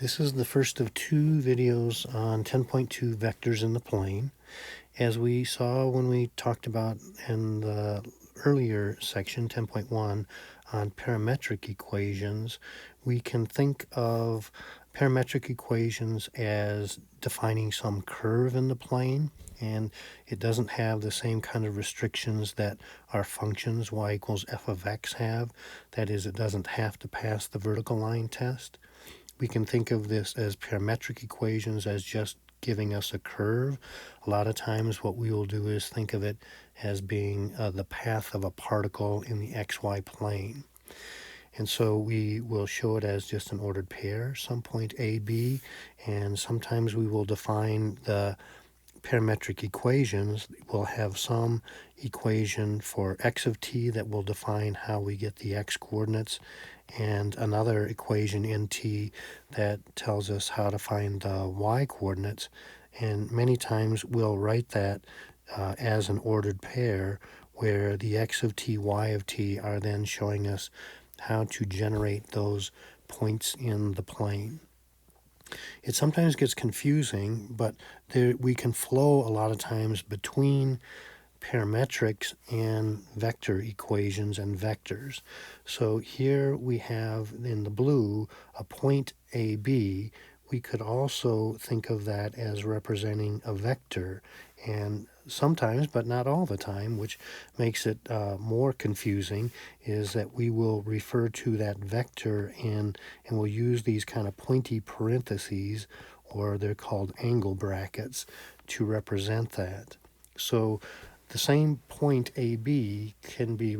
This is the first of two videos on 10.2 vectors in the plane. As we saw when we talked about in the earlier section, 10.1, on parametric equations, we can think of parametric equations as defining some curve in the plane, and it doesn't have the same kind of restrictions that our functions y equals f of x have. That is, it doesn't have to pass the vertical line test. We can think of this as parametric equations as just giving us a curve. A lot of times what we will do is think of it as being the path of a particle in the xy plane. And so we will show it as just an ordered pair, some point A, B, and sometimes we will define the parametric equations. We'll have some equation for x of t that will define how we get the x coordinates, and another equation in t that tells us how to find the y coordinates. And many times we'll write that as an ordered pair, where the x of t, y of t are then showing us how to generate those points in the plane. It sometimes gets confusing, but we can flow a lot of times between parametrics and vector equations and vectors. So here we have in the blue a point AB. We could also think of that as representing a vector, and sometimes, but not all the time, which makes it more confusing, is that we will refer to that vector and we'll use these kind of pointy parentheses, or they're called angle brackets, to represent that. So the same point AB can be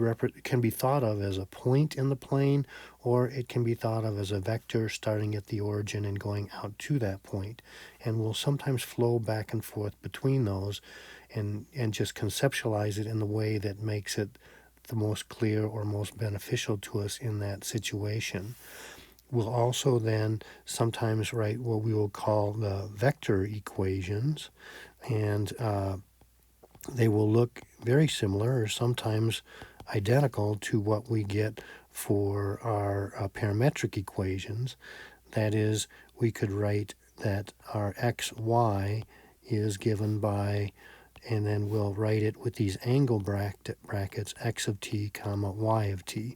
thought of as a point in the plane, or it can be thought of as a vector starting at the origin and going out to that point. And we'll sometimes flow back and forth between those and just conceptualize it in the way that makes it the most clear or most beneficial to us in that situation. We'll also then sometimes write what we will call the vector equations, and they will look very similar or sometimes identical to what we get for our parametric equations. That is, we could write that our xy is given by, and then we'll write it with these angle brackets, x of t comma y of t.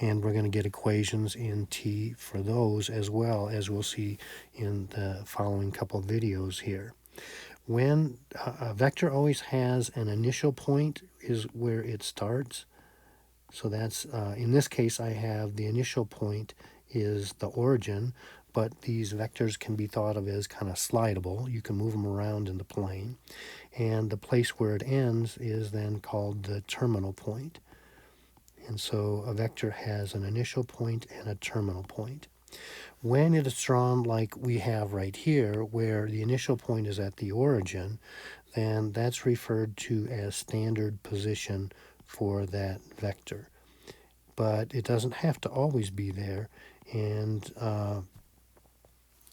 And we're going to get equations in t for those, as well as we'll see in the following couple videos here. When a vector always has an initial point is where it starts. So that's, in this case, I have the initial point is the origin, but these vectors can be thought of as kind of slidable. You can move them around in the plane. And the place where it ends is then called the terminal point. And so a vector has an initial point and a terminal point. When it is drawn like we have right here, where the initial point is at the origin, then that's referred to as standard position for that vector. But it doesn't have to always be there, and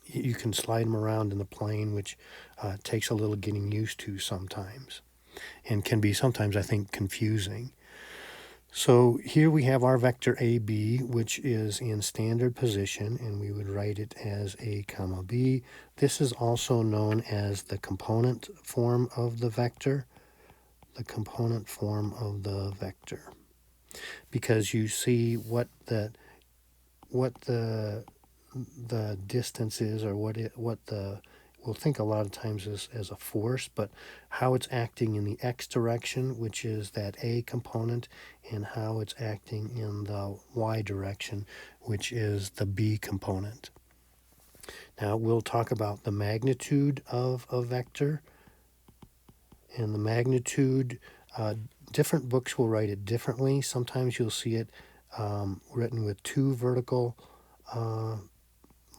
you can slide them around in the plane, which takes a little getting used to sometimes, and can be sometimes, I think, confusing. So here we have our vector AB, which is in standard position, and we would write it as A comma B. This is also known as the component form of the vector, because you see what the distance is, or we'll think a lot of times as a force, but how it's acting in the x direction, which is that A component, and how it's acting in the y direction, which is the B component. Now we'll talk about the magnitude of a vector. And the magnitude, different books will write it differently. Sometimes you'll see it written with two vertical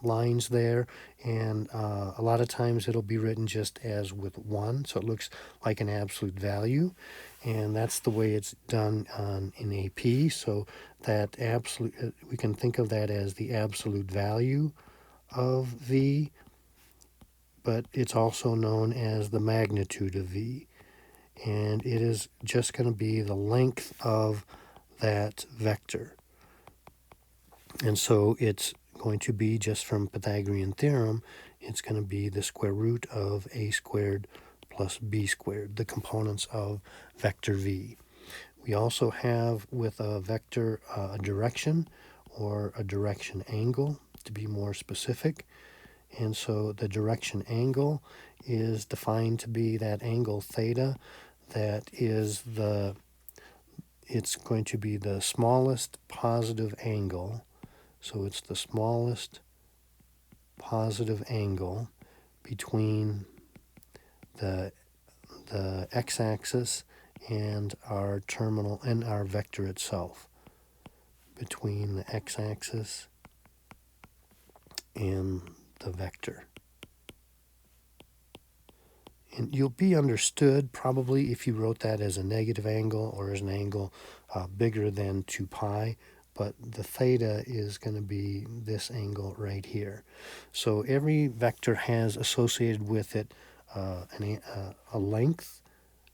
lines there, and a lot of times it'll be written just as with one, so it looks like an absolute value, and that's the way it's done in AP. So that absolute, we can think of that as the absolute value of V, but it's also known as the magnitude of V, and it is just going to be the length of that vector. And so it's going to be, just from Pythagorean theorem, it's going to be the square root of a squared plus b squared, the components of vector v. We also have with a vector a direction, or a direction angle, to be more specific. And so the direction angle is defined to be that angle theta that is it's going to be the smallest positive angle. So it's the smallest positive angle between the x-axis and our terminal and our vector itself. Between the x-axis and the vector. And you'll be understood probably if you wrote that as a negative angle or as an angle bigger than 2 pi, but the theta is going to be this angle right here. So every vector has associated with it a length,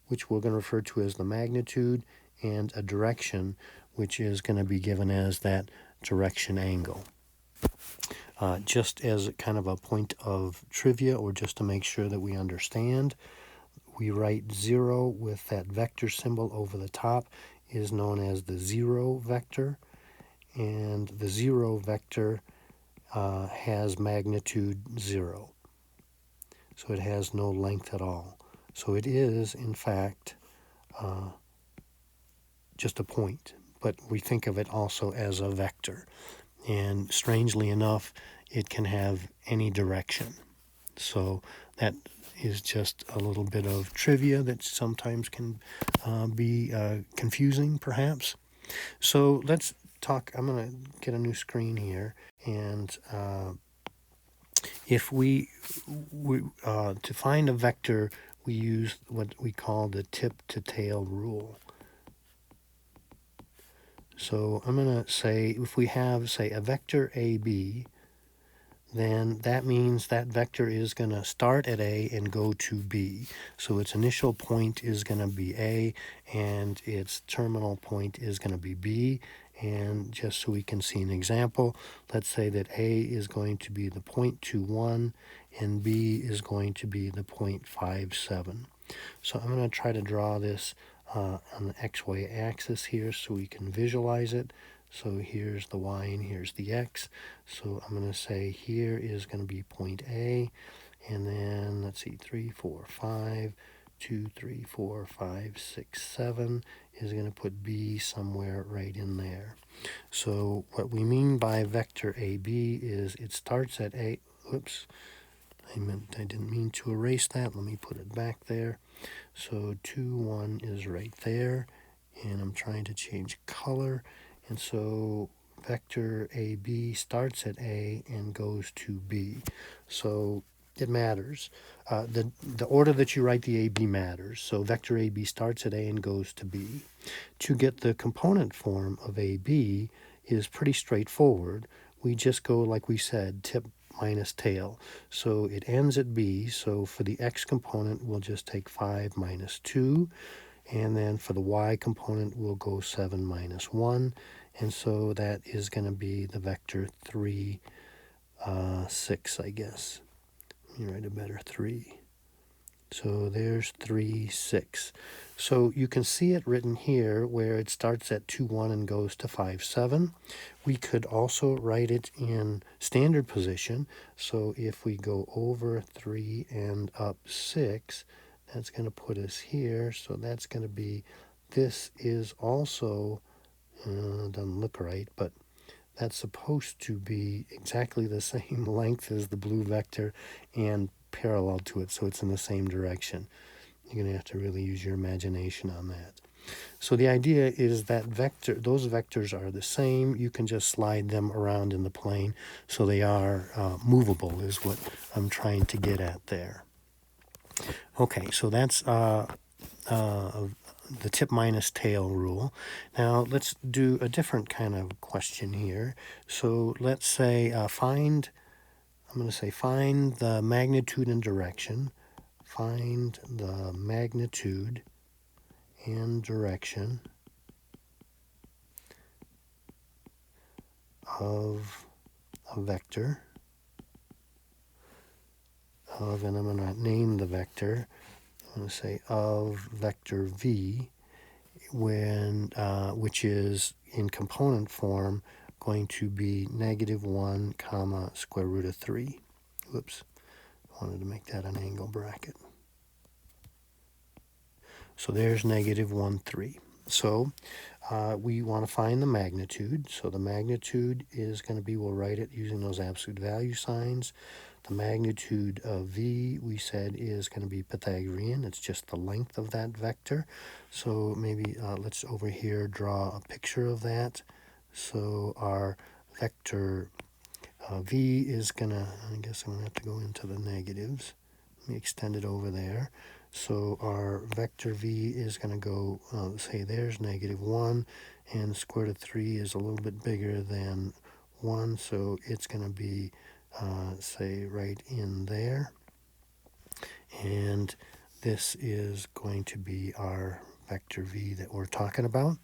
which we're going to refer to as the magnitude, and a direction, which is going to be given as that direction angle. Just as kind of a point of trivia, or just to make sure that we understand, we write 0 with that vector symbol over the top is known as the 0 vector, and the 0 vector has magnitude 0. So it has no length at all. So it is, in fact, just a point, but we think of it also as a vector. And strangely enough, it can have any direction. So that is just a little bit of trivia that sometimes can be confusing, perhaps. So let's talk. I'm going to get a new screen here, and if we to find a vector, we use what we call the tip-to-tail rule. So I'm going to say, if we have, say, a vector AB, then that means that vector is going to start at A and go to B. So its initial point is going to be A, and its terminal point is going to be B. And just so we can see an example, let's say that A is going to be the 0.21 and B is going to be the 0.57. So I'm going to try to draw this on the XY axis here so we can visualize it. So here's the y and here's the x. So I'm going to say here is going to be point A, and then let's see, 3, 4, 5, 2, 3, 4, 5, 6, 7 is going to put B somewhere right in there. So what we mean by vector AB is it starts at A. Oops, I didn't mean to erase that. Let me put it back there. So 2, 1 is right there, and I'm trying to change color. And so vector AB starts at A and goes to B. So it matters. The order that you write the AB matters. So vector AB starts at A and goes to B. To get the component form of AB is pretty straightforward. We just go, like we said, tip minus tail. So it ends at B. So for the x component, we'll just take 5 minus 2. And then for the y component, we'll go 7 minus 1. And so that is going to be the vector 3, 6, I guess. Let me write a better 3. So there's 3, 6. So you can see it written here where it starts at 2, 1 and goes to 5, 7. We could also write it in standard position. So if we go over 3 and up 6, that's going to put us here. So that's going to be, this is also, doesn't look right, but that's supposed to be exactly the same length as the blue vector and parallel to it, so it's in the same direction. You're going to have to really use your imagination on that. So the idea is that those vectors are the same. You can just slide them around in the plane, so they are movable is what I'm trying to get at there. Okay, so that's the tip minus tail rule. Now let's do a different kind of question here. So let's say find the magnitude and direction. Find the magnitude and direction of a vector of, and I'm going to name the vector, I'm going to say of vector v, when which is in component form going to be -1 comma square root of 3. Whoops, I wanted to make that an angle bracket. So there's -1, 3. So we want to find the magnitude. So the magnitude is going to be, we'll write it using those absolute value signs. The magnitude of v, we said, is going to be Pythagorean. It's just the length of that vector. So maybe let's over here draw a picture of that. So our vector v is going to, I guess I'm going to have to go into the negatives. Let me extend it over there. So our vector v is going to go, say there's -1, and square root of 3 is a little bit bigger than 1, so it's going to be, say, right in there. And this is going to be our vector v that we're talking about.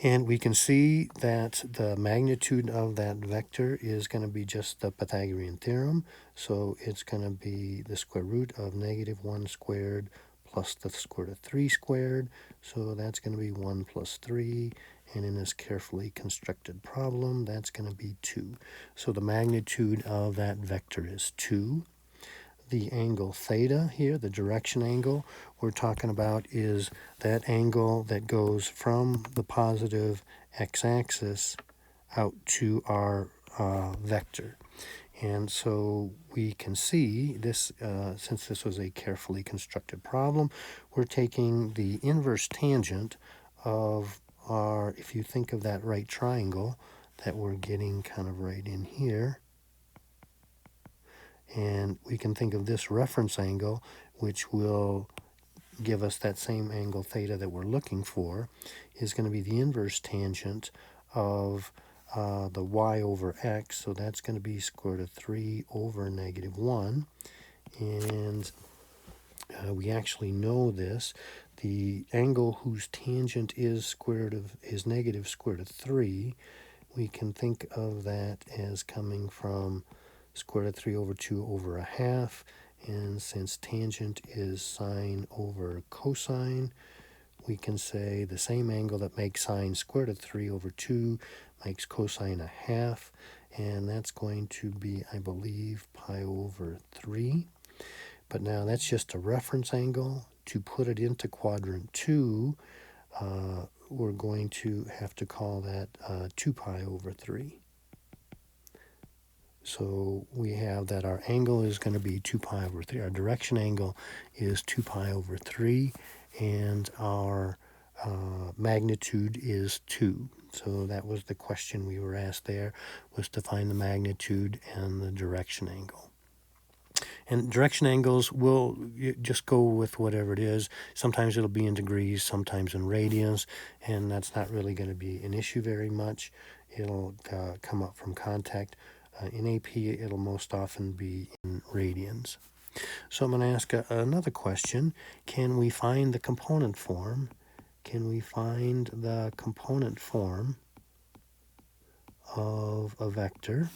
And we can see that the magnitude of that vector is going to be just the Pythagorean theorem. So it's going to be the square root of -1 squared plus the square root of 3 squared. So that's going to be 1 plus 3. And in this carefully constructed problem, that's going to be 2. So the magnitude of that vector is 2. The angle theta here, the direction angle we're talking about, is that angle that goes from the positive x-axis out to our vector. And so we can see this, since this was a carefully constructed problem, we're taking the inverse tangent of our, if you think of that right triangle that we're getting kind of right in here, and we can think of this reference angle, which will give us that same angle theta that we're looking for, is going to be the inverse tangent of the y over x. So that's going to be square root of 3 over -1. And we actually know this. The angle whose tangent is negative square root of 3, we can think of that as coming from square root of 3 over 2 over a half, and since tangent is sine over cosine, we can say the same angle that makes sine square root of 3 over 2 makes cosine a half, and that's going to be, I believe, pi over 3. But now that's just a reference angle. To put it into quadrant 2, we're going to have to call that 2 pi over 3. So we have that our angle is going to be 2 pi over 3. Our direction angle is 2 pi over 3, and our magnitude is 2. So that was the question we were asked there, was to find the magnitude and the direction angle. And direction angles will just go with whatever it is. Sometimes it'll be in degrees, sometimes in radians, and that's not really going to be an issue very much. It'll come up from contact. In AP, it'll most often be in radians. So I'm going to ask another question. Can we find the component form? Can we find the component form of a vector?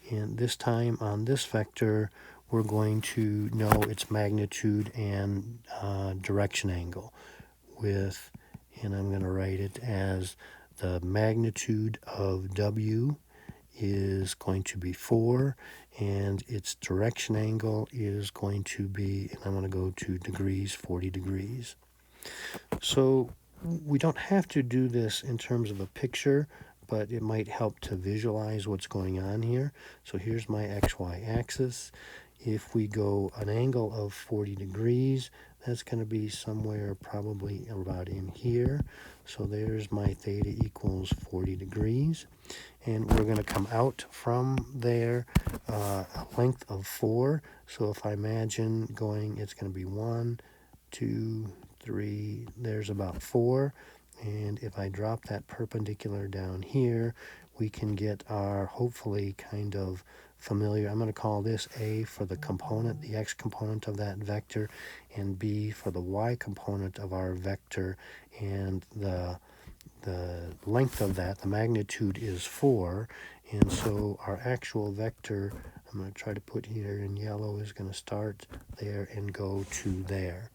And this time on this vector, we're going to know its magnitude and direction angle with, and I'm going to write it as the magnitude of W is going to be 4, and its direction angle is going to be, and I'm going to go to degrees, 40 degrees. So we don't have to do this in terms of a picture, but it might help to visualize what's going on here. So here's my xy axis. If we go an angle of 40 degrees, that's going to be somewhere probably about in here. So there's my theta equals 40 degrees. And we're going to come out from there a length of 4. So if I imagine going, it's going to be 1, 2, 3, there's about 4. And if I drop that perpendicular down here, we can get our hopefully kind of familiar, I'm going to call this A for the component, the x component of that vector, and B for the y component of our vector, and the length of that, the magnitude is 4, and so our actual vector, I'm going to try to put here in yellow, is going to start there and go to there.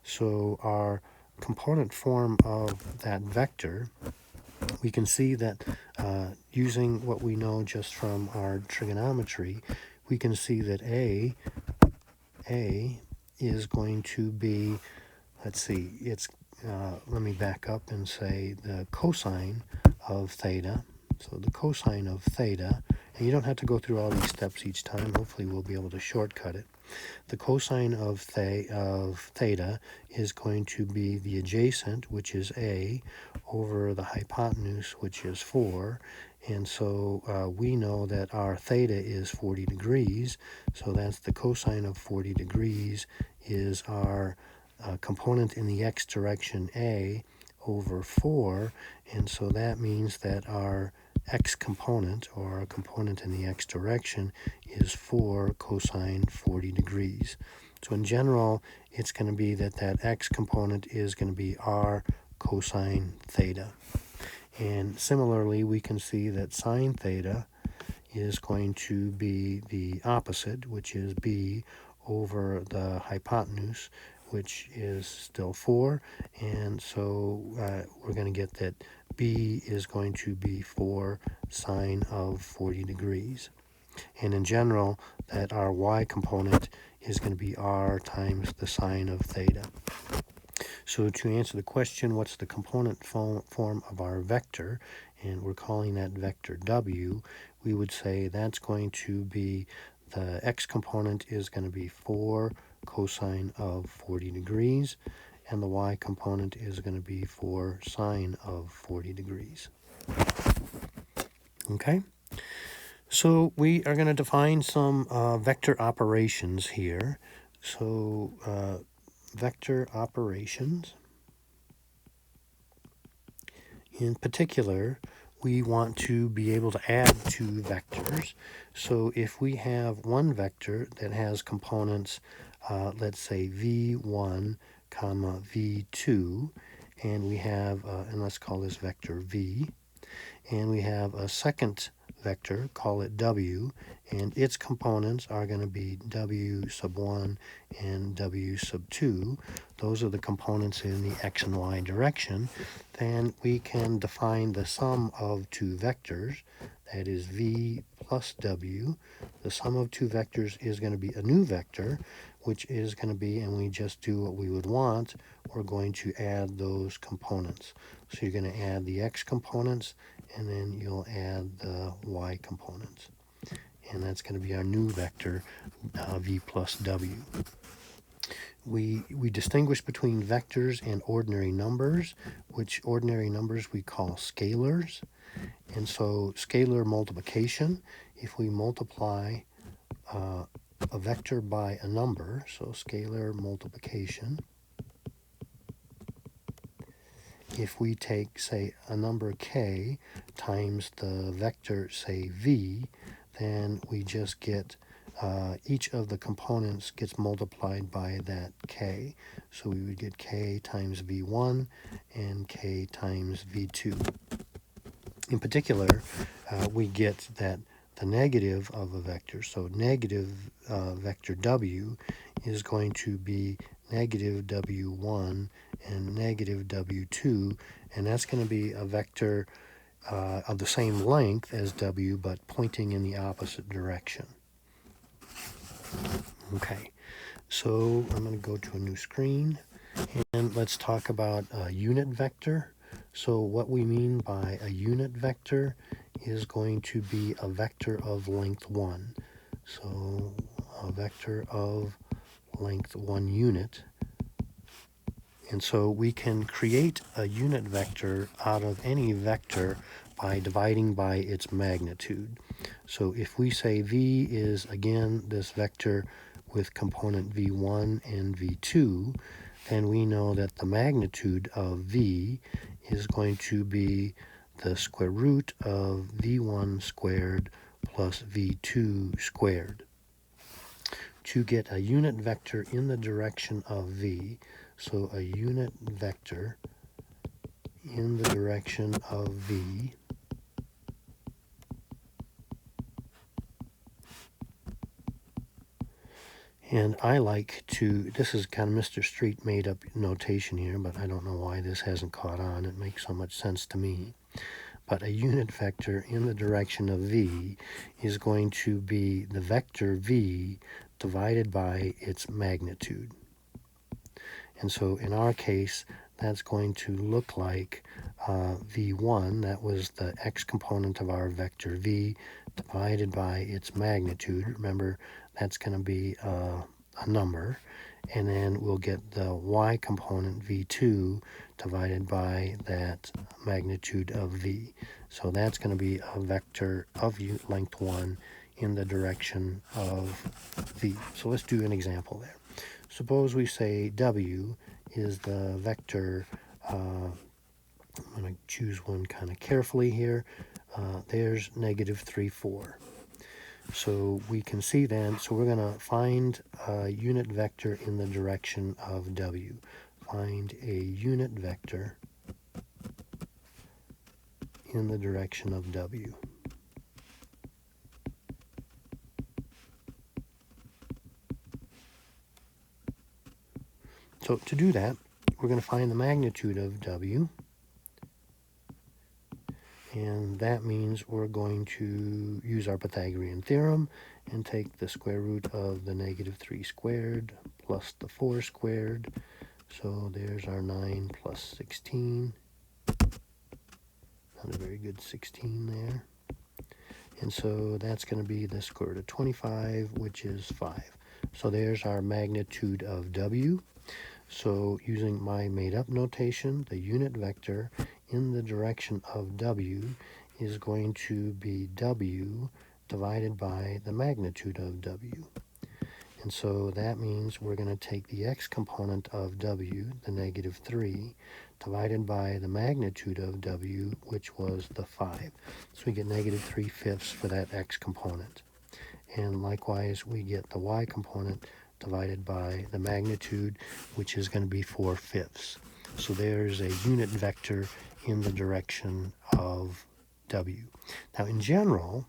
So our component form of that vector, we can see that using what we know just from our trigonometry, we can see that A is going to be, let's see, let me back up and say the cosine of theta. So the cosine of theta, and you don't have to go through all these steps each time. Hopefully we'll be able to shortcut it. The cosine of theta is going to be the adjacent, which is A, over the hypotenuse, which is 4. And so we know that our theta is 40 degrees. So that's the cosine of 40 degrees is our component in the x direction A over 4. And so that means that our x component, or our component in the x direction, is 4 cosine 40 degrees. So in general, it's going to be that x component is going to be r cosine theta. And similarly, we can see that sine theta is going to be the opposite, which is b over the hypotenuse, which is still 4. And so we're going to get that b is going to be 4 sine of 40 degrees. And in general, that our y component is going to be r times the sine of theta. So to answer the question, what's the component form of our vector, and we're calling that vector w, we would say that's going to be, the x component is going to be 4 cosine of 40 degrees, and the y component is going to be 4 sine of 40 degrees. Okay? So we are going to define some vector operations here. So vector operations. In particular, we want to be able to add two vectors. So if we have one vector that has components, let's say v1 comma v2, and we have, and let's call this vector v, and we have a second vector, call it w, and its components are going to be w sub 1 and w sub 2. Those are the components in the x and y direction. Then we can define the sum of two vectors, that is v plus w. The sum of two vectors is going to be a new vector, which is going to be, and we just do what we would want, we're going to add those components. So you're going to add the x components, and then you'll add the y components. And that's going to be our new vector, v plus w. We distinguish between vectors and ordinary numbers, which ordinary numbers we call scalars. And so scalar multiplication, if we multiply a vector by a number, so scalar multiplication, if we take, say, a number k times the vector, say, v, then we just get each of the components gets multiplied by that k. So we would get k times v1 and k times v2. In particular, we get that the negative of a vector, so negative vector w, is going to be negative w1 and negative w2, and that's going to be a vector of the same length as w, but pointing in the opposite direction. Okay, so I'm going to go to a new screen, and let's talk about a unit vector. So what we mean by a unit vector is going to be a vector of length 1. So a vector of length 1 unit. And so we can create a unit vector out of any vector by dividing by its magnitude. So if we say v is, again, this vector with component v1 and v2, then we know that the magnitude of v is going to be the square root of v1 squared plus v2 squared. To get a unit vector in the direction of v, so a unit vector in the direction of V. And I like to, this is kind of Mr. Street made up notation here, but I don't know why this hasn't caught on. It makes so much sense to me. But a unit vector in the direction of V is going to be the vector V divided by its magnitude. And so in our case, that's going to look like V1, that was the x component of our vector V, divided by its magnitude. Remember, that's going to be a number. And then we'll get the y component V2 divided by that magnitude of V. So that's going to be a vector of length 1 in the direction of V. So let's do an example there. Suppose we say W is the vector, I'm going to choose one kind of carefully here. There's negative 3, 4. So we can see then, so we're going to find a unit vector in the direction of W. Find a unit vector in the direction of W. So to do that, we're going to find the magnitude of W. And that means we're going to use our Pythagorean theorem and take the square root of the negative 3 squared plus the 4 squared. So there's our 9 plus 16. Not a very good 16 there. And so that's going to be the square root of 25, which is 5. So there's our magnitude of W. So using my made-up notation, the unit vector in the direction of W is going to be W divided by the magnitude of W. And so that means we're going to take the x component of W, the negative 3, divided by the magnitude of W, which was the 5. So we get negative 3/5 for that x component. And likewise, we get the y component divided by the magnitude, which is going to be 4/5. So there's a unit vector in the direction of W. Now, in general,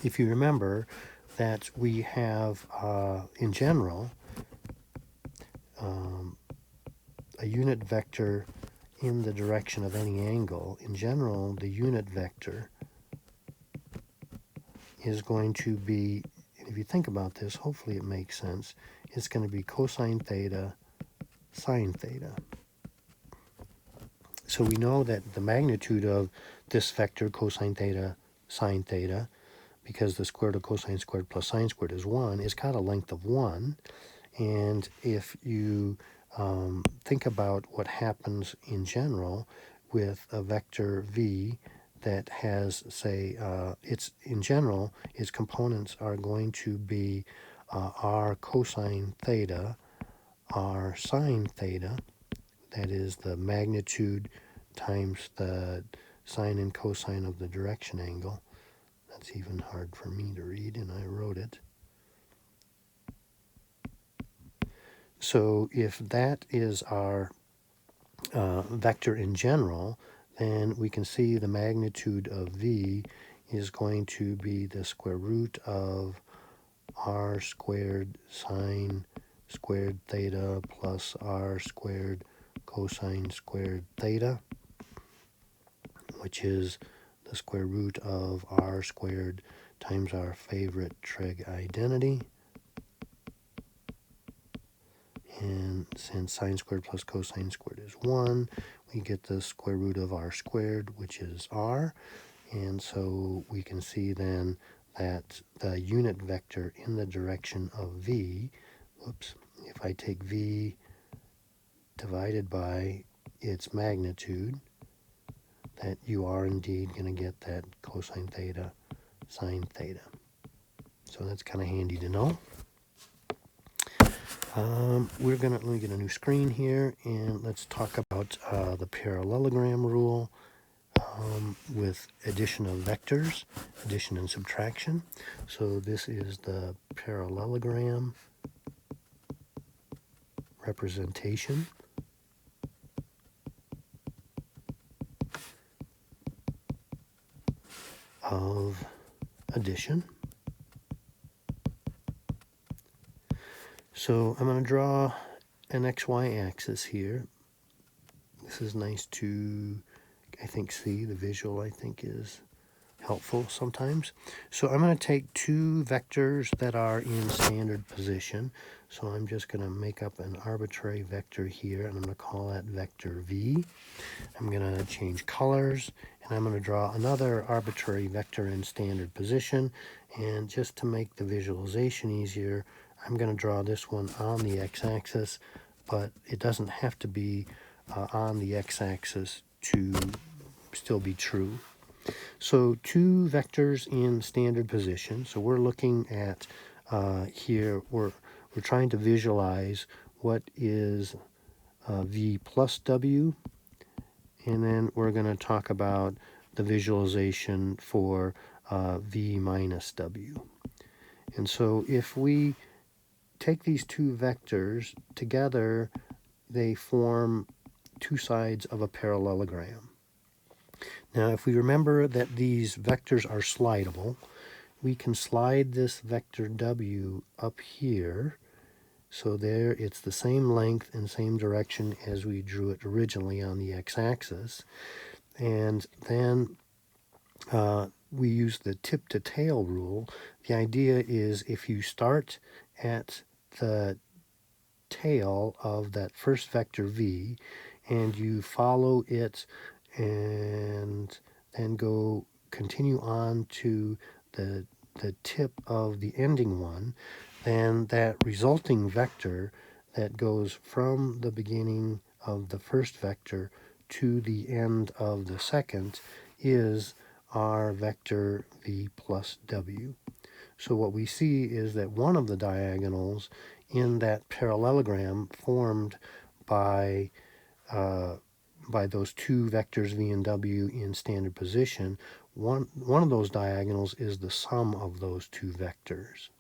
if you remember that we have, in general, a unit vector in the direction of any angle, in general, the unit vector is going to be, and if you think about this, hopefully it makes sense, it's going to be cosine theta, sine theta. So we know that the magnitude of this vector, cosine theta, sine theta, because the square root of cosine squared plus sine squared is 1, is got a length of 1. And if you think about what happens in general with a vector V that has, say, its in general, its components are going to be r cosine theta, r sine theta, that is the magnitude times the sine and cosine of the direction angle. That's even hard for me to read, and I wrote it. So if that is our vector in general, then we can see the magnitude of V is going to be the square root of r squared sine squared theta plus r squared cosine squared theta, which is the square root of r squared times our favorite trig identity. And since sine squared plus cosine squared is 1, we get the square root of r squared, which is r. And so we can see then that the unit vector in the direction of V, if I take V divided by its magnitude, that you are indeed going to get that cosine theta, sine theta. So that's kind of handy to know. Let me get a new screen here, and let's talk about the parallelogram rule with addition of vectors, addition and subtraction. So this is the parallelogram representation. of addition. So I'm going to draw an XY axis here. This is nice to, I think, see. The visual, I think, is helpful sometimes. So I'm going to take two vectors that are in standard position. So I'm just going to make up an arbitrary vector here, and I'm going to call that vector V. I'm going to change colors, and I'm going to draw another arbitrary vector in standard position. And just to make the visualization easier, I'm going to draw this one on the x-axis, but it doesn't have to be on the x-axis to still be true. So two vectors in standard position. So we're looking at here, we're trying to visualize what is V plus W, and then we're going to talk about the visualization for V minus W. And so if we take these two vectors together, they form two sides of a parallelogram. Now, if we remember that these vectors are slidable, we can slide this vector W up here. So there, it's the same length and same direction as we drew it originally on the x-axis. And then we use the tip-to-tail rule. The idea is if you start at the tail of that first vector V and you follow it and then continue on to the tip of the ending one, then that resulting vector that goes from the beginning of the first vector to the end of the second is our vector V plus W. So what we see is that one of the diagonals in that parallelogram formed by those two vectors V and W in standard position, one of those diagonals is the sum of those two vectors.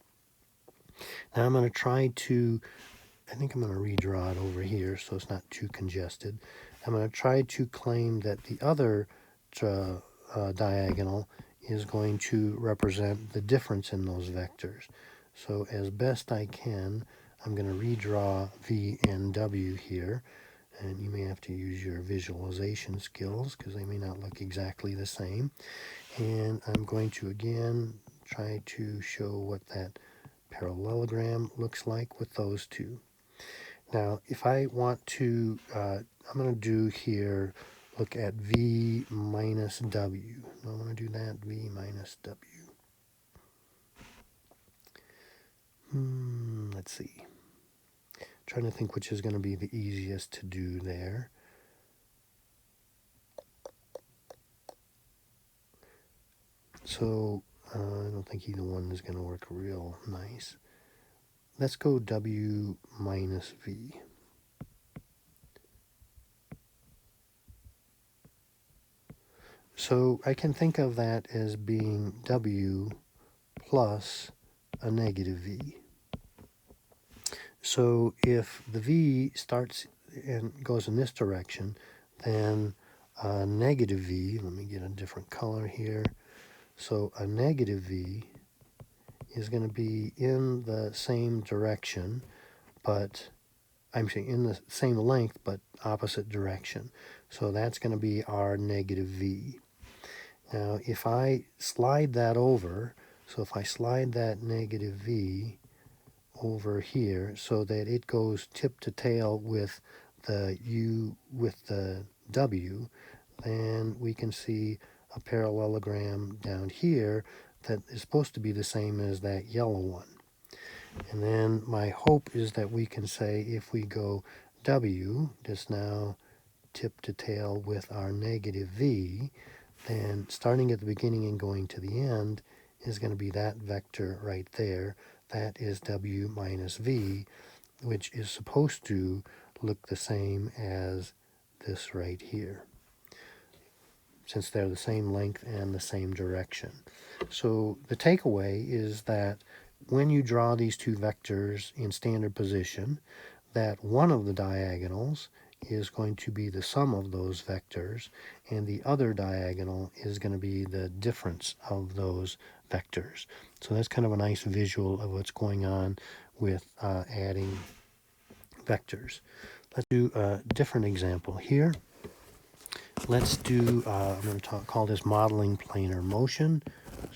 Now I'm going to try to, I think I'm going to redraw it over here so it's not too congested. I'm going to try to claim that the other diagonal is going to represent the difference in those vectors. So as best I can, I'm going to redraw V and W here. And you may have to use your visualization skills because they may not look exactly the same. And I'm going to again try to show what that parallelogram looks like with those two. Now, if I want to, I'm going to do here, look at V minus W. I want to do that, V minus W. Let's see. Trying to think which is going to be the easiest to do there. So I don't think either one is going to work real nice. Let's go W minus V. So I can think of that as being W plus a negative V. So if the V starts and goes in this direction, then a negative V, let me get a different color here. So a negative V is going to be in the same direction, but I'm saying in the same length, but opposite direction. So that's going to be our negative V. Now, if I slide that over, so if I slide that negative V over here so that it goes tip to tail with the U with the W, then we can see a parallelogram down here that is supposed to be the same as that yellow one. And then my hope is that we can say if we go W, just now tip to tail with our negative V, then starting at the beginning and going to the end is going to be that vector right there. That is W minus V, which is supposed to look the same as this right here, since they're the same length and the same direction. So the takeaway is that when you draw these two vectors in standard position, that one of the diagonals is going to be the sum of those vectors, and the other diagonal is going to be the difference of those vectors. So that's kind of a nice visual of what's going on with adding vectors. Let's do a different example here. Let's do, I'm going to call this modeling planar motion.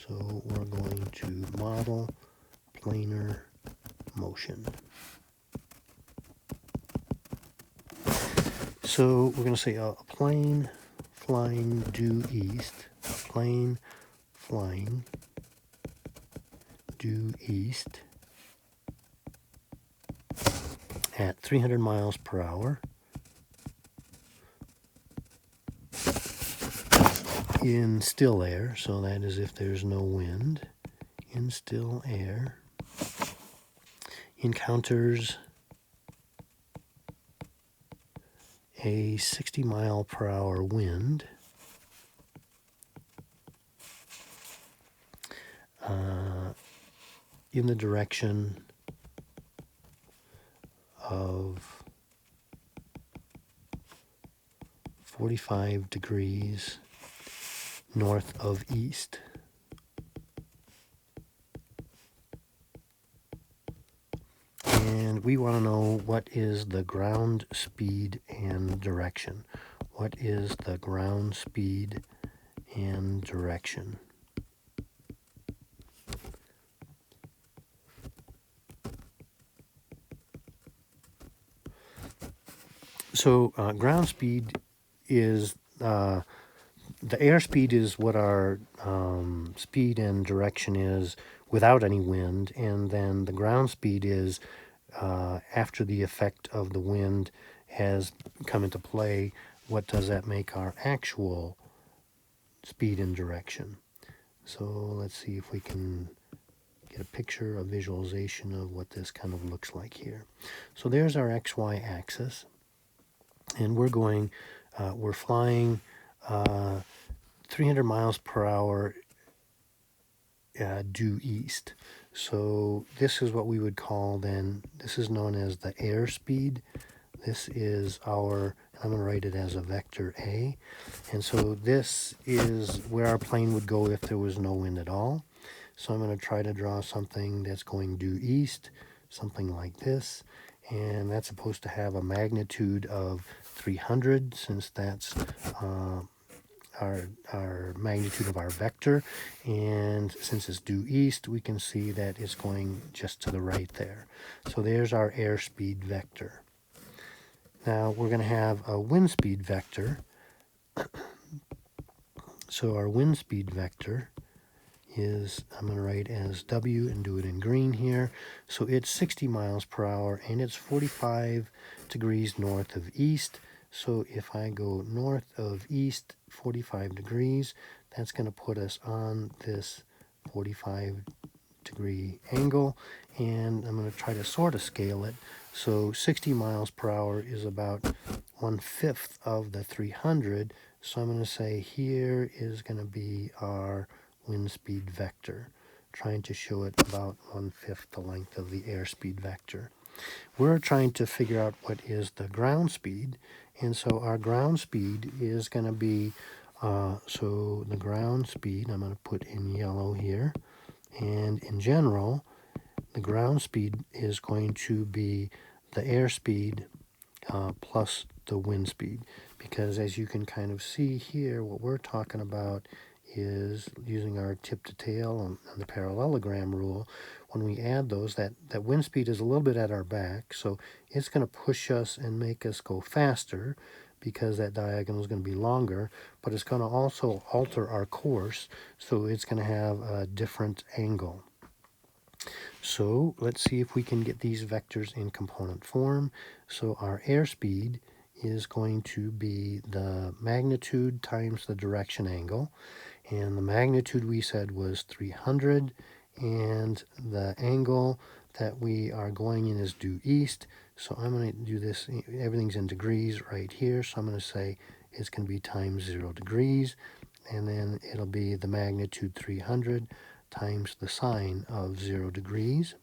So we're going to model planar motion. So we're going to say a plane flying due east, a plane flying due east at 300 miles per hour in still air, so that is if there's no wind, in still air, encounters a 60 mile per hour wind in the direction of 45 degrees north of east. And we want to know what is the ground speed and direction. What is the ground speed and direction? So ground speed is, the airspeed is what our speed and direction is without any wind, and then the ground speed is after the effect of the wind has come into play, what does that make our actual speed and direction? So let's see if we can get a picture, a visualization of what this kind of looks like here. So there's our XY axis, and we're flying 300 miles per hour due east. So this is what we would call then, this is known as the airspeed. This is our, I'm going to write it as a vector A. And so this is where our plane would go if there was no wind at all. So I'm going to try to draw something that's going due east, something like this. And that's supposed to have a magnitude of 300, since that's our magnitude of our vector. And since it's due east, we can see that it's going just to the right there. So there's our airspeed vector. Now we're going to have a wind speed vector. So our wind speed vector is, I'm going to write as W and do it in green here. So it's 60 miles per hour and it's 45 degrees north of east. So if I go north of east 45 degrees, that's going to put us on this 45 degree angle, and I'm going to try to sort of scale it. So 60 miles per hour is about 1/5 of the 300. So I'm going to say here is going to be our wind speed vector, trying to show it about 1/5 the length of the airspeed vector. We're trying to figure out what is the ground speed, and so our ground speed is going to be, so the ground speed, I'm going to put in yellow here, and in general, the ground speed is going to be the airspeed plus the wind speed, because as you can kind of see here, what we're talking about is using our tip to tail and the parallelogram rule. When we add those, that wind speed is a little bit at our back, so it's going to push us and make us go faster because that diagonal is going to be longer, but it's going to also alter our course, so it's going to have a different angle. So let's see if we can get these vectors in component form. So our airspeed is going to be the magnitude times the direction angle. And the magnitude we said was 300. And the angle that we are going in is due east. So I'm going to do this, everything's in degrees right here. So I'm going to say it's going to be times 0 degrees. And then it'll be the magnitude 300 times the sine of 0 degrees.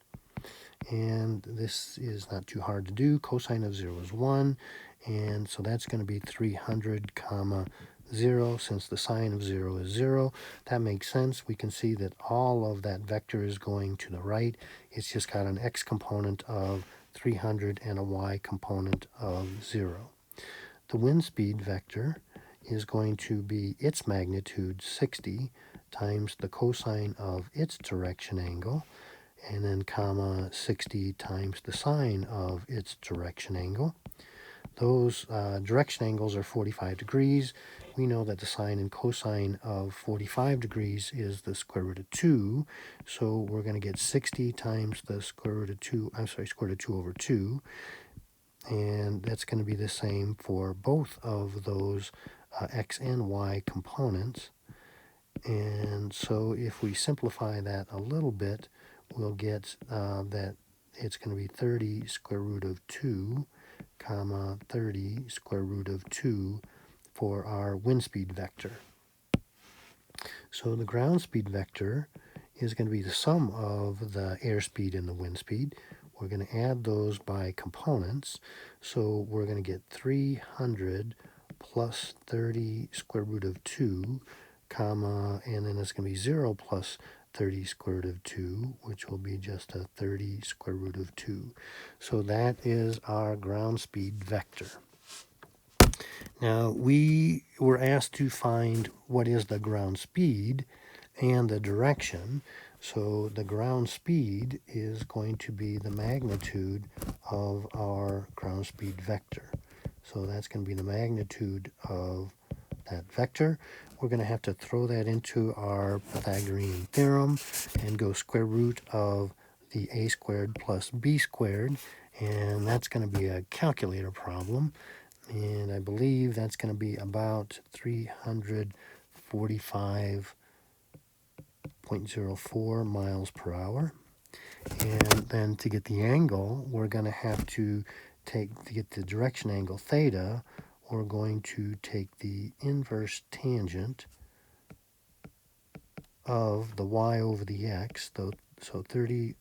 and this is not too hard to do. Cosine of 0 is 1, and so that's going to be 300 comma 0. Since the sine of 0 is 0, that makes sense. We can see that all of that vector is going to the right. It's just got an x component of 300 and a y component of 0. The wind speed vector is going to be its magnitude 60 times the cosine of its direction angle, and then comma 60 times the sine of its direction angle. Those direction angles are 45 degrees. We know that the sine and cosine of 45 degrees is the square root of 2, so we're going to get 60 times the square root of 2, square root of 2 over 2, and that's going to be the same for both of those x and y components. And so if we simplify that a little bit, we'll get that it's going to be 30 square root of 2, comma 30 square root of 2 for our wind speed vector. So the ground speed vector is going to be the sum of the airspeed and the wind speed. We're going to add those by components. So we're going to get 300 plus 30 square root of 2, comma, and then it's going to be 0 plus 30 square root of 2, which will be just a 30 square root of 2. So that is our ground speed vector. Now, we were asked to find what is the ground speed and the direction. So the ground speed is going to be the magnitude of our ground speed vector. So that's going to be the magnitude of that vector. We're going to have to throw that into our Pythagorean theorem and go square root of the a squared plus b squared, and that's going to be a calculator problem. And I believe that's going to be about 345.04 miles per hour. And then to get the angle, we're going to have to get the direction angle theta, we're going to take the inverse tangent of the y over the x, so 30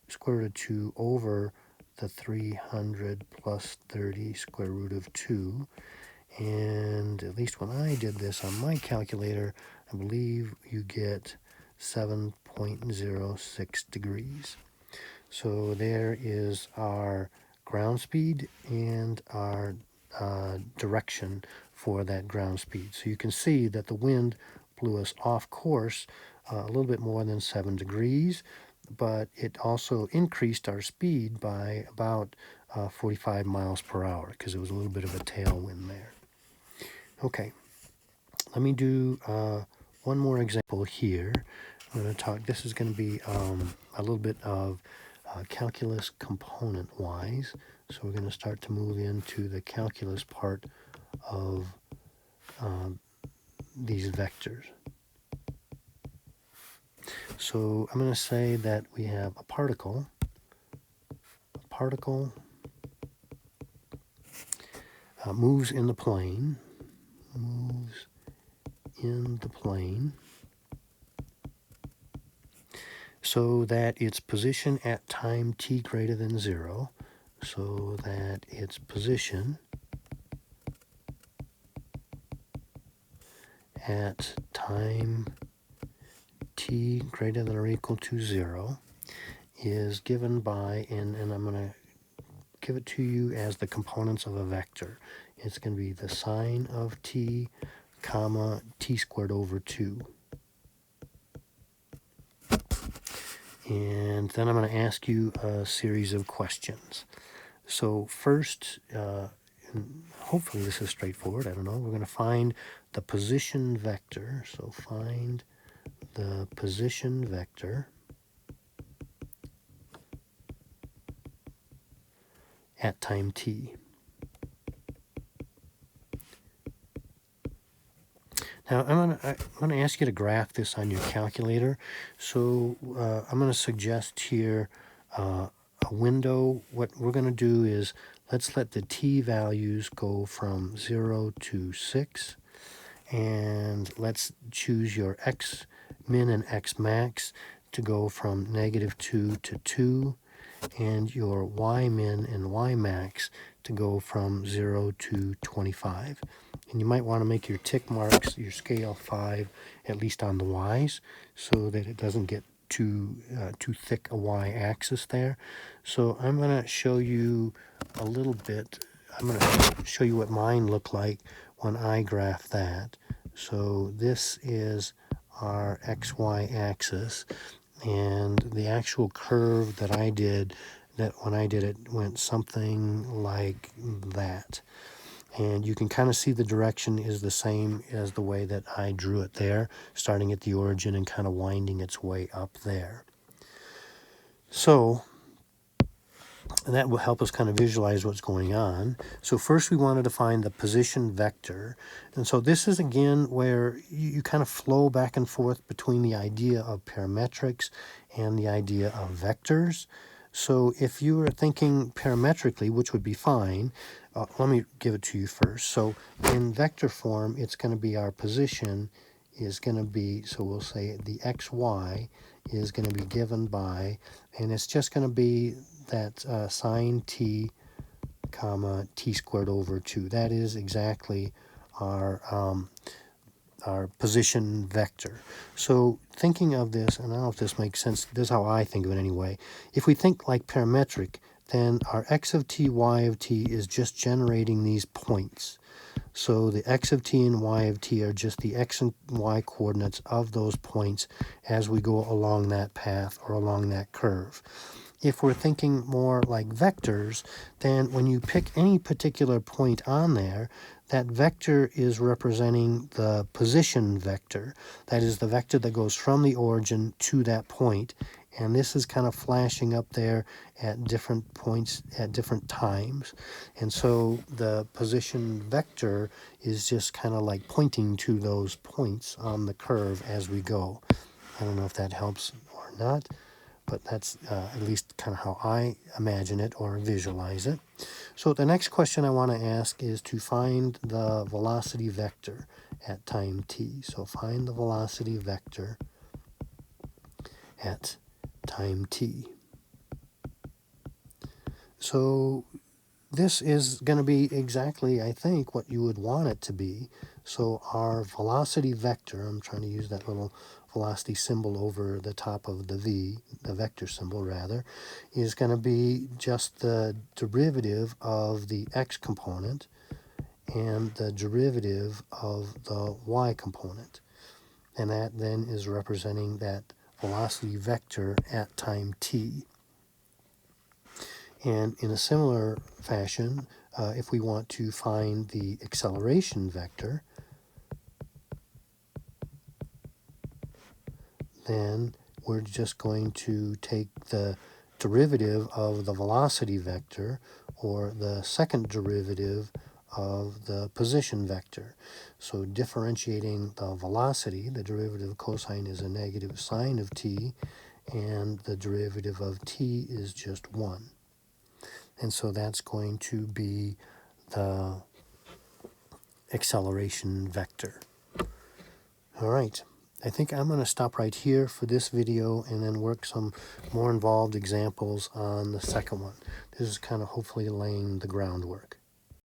square root of 2 over the 300 plus 30 square root of 2. And at least when I did this on my calculator, I believe you get 7.06 degrees. So there is our ground speed and our direction for that ground speed. So you can see that the wind blew us off course a little bit more than 7 degrees, but it also increased our speed by about 45 miles per hour because it was a little bit of a tailwind there. Okay, let me do one more example here. I'm going to talk, this is going to be a little bit of calculus component-wise. So we're going to start to move into the calculus part of these vectors. So I'm going to say that we have a particle. Moves in the plane, so that its position at time t greater than 0, so that its position at time t greater than or equal to 0 is given by, and I'm going to give it to you as the components of a vector. It's going to be the sine of t, comma, t squared over 2. And then I'm going to ask you a series of questions. So first, and hopefully this is straightforward, I don't know, we're going to find the position vector. So find the position vector at time t. Now I'm going to ask you to graph this on your calculator. So I'm going to suggest here a window. What we're going to do is let's let the t values go from 0 to 6, and let's choose your x min and x max to go from -2 to 2, and your y min and y max to go from 0 to 25. And you might want to make your tick marks, your scale 5, at least on the y's, so that it doesn't get too thick a y-axis there. So I'm going to show you a little bit. I'm going to show you what mine look like when I graph that. So this is our xy axis, and the actual curve that I did, that when I did it, went something like that. And you can kind of see the direction is the same as the way that I drew it there, starting at the origin and kind of winding its way up there. So that will help us kind of visualize what's going on. So first we wanted to find the position vector. And so this is again where you kind of flow back and forth between the idea of parametrics and the idea of vectors. So if you were thinking parametrically, which would be fine, let me give it to you first. So in vector form, it's going to be our position is going to be, so we'll say the xy is going to be given by, and it's just going to be that sine t comma t squared over 2. That is exactly our position vector. So thinking of this, and I don't know if this makes sense, this is how I think of it anyway. If we think like parametric, then our x of t, y of t is just generating these points. So the x of t and y of t are just the x and y coordinates of those points as we go along that path or along that curve. If we're thinking more like vectors, then when you pick any particular point on there, that vector is representing the position vector. That is the vector that goes from the origin to that point. And this is kind of flashing up there at different points at different times. And so the position vector is just kind of like pointing to those points on the curve as we go. I don't know if that helps or not, but that's at least kind of how I imagine it or visualize it. So the next question I want to ask is to find the velocity vector at time t. So find the velocity vector at time t. So this is going to be exactly, I think, what you would want it to be. So our velocity vector, I'm trying to use that little velocity symbol over the top of the v, the vector symbol rather, is going to be just the derivative of the x component and the derivative of the y component. And that then is representing that velocity vector at time t. And in a similar fashion, if we want to find the acceleration vector, then we're just going to take the derivative of the velocity vector, or the second derivative of the position vector. So differentiating the velocity, the derivative of cosine is a negative sine of t, and the derivative of t is just 1. And so that's going to be the acceleration vector. All right, I think I'm going to stop right here for this video and then work some more involved examples on the second one. This is kind of hopefully laying the groundwork.